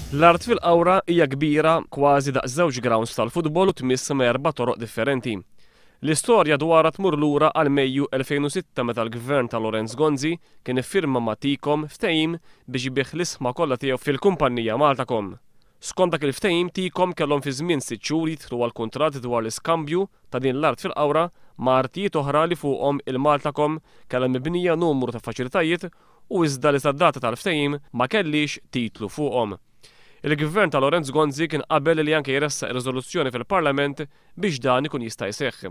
L-art fil-qawra hija kbira kważi daqs żewġ grounds tal-futbol u tmiss m'4 toroq differenti. L-istorja dwarha tmur lura għal Mejju 2006 meta l-gvern ta' Lorenz Gonzi kien iffirma ma' T-Com ftehim biex jibih l-isma kollha tiegħu fil-kumpanija Maltacom. Skont dak il-ftehim T-Com kellhom fi żmien 6 xhur jidħlu għal kuntratt dwar l-iskambju ta' din l-art fil-qawra ma' artijiet oħra li fuqhom il-Maltacom kellha mibnija numru ta' faċilitajiet u iżda li sad-data tal-ftehim ma kellix titlu fuqhom. Il-gvern ta' Lorenz Gonzi kien qabel li anke jressaq riżoluzzjoni fil-Parlament biex dan ikun jista' jseħħ.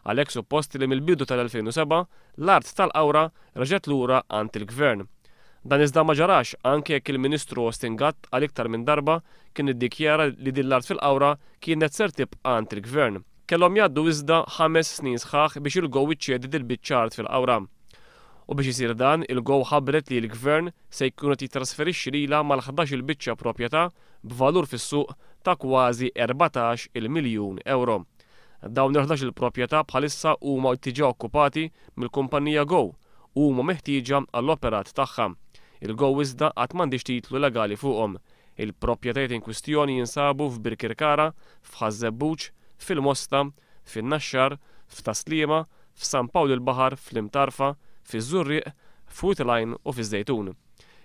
Għalhekk suppost li mill-bidu tal-2007 l-art tal-qawra reġgħet lura għand il-gvern. Dan iżda ma ġarax anke jekk il-Ministru Austin Gatt għal iktar minn darba kien iddikjara li din l-art fil-qawra kienet ser tibqa' għand il-gvern. Kellhom jgħaddu iżda 5 snin sħaħ biex il-Go iċċedi dil-biċċa art fil-qawra. U biex isir dan, il-Go ħabbret li l-gvern se jkun qed jitrasferixxi lilha mal-11 il-biċċa proprjetà b'valur fis-suq ta' kważi 14 miljun euro. Dawn il-11 il-proprjetà bħalissa huma diġà okkupati mill-kumpanija Go u huma meħtieġa għall-operat tagħha. Il-Go iżda qatt m'għandix titlu legali fuqhom. Il-proprjetajiet in kwistjoni jinsabu f'Birkirkara, f'Ħażebbuġ, fil-Mosta, fin-Naxxar, f'Taslima, f'San Pawl il-Baħar, fl-Imtarfa, fiż-Żurrieq, f'Witline u fiż-Żejtun.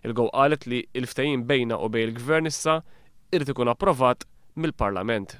Il-Go qalet li l-ftehim bejna u bejn il-Gvern issa irid ikun approvat mill-Parlament.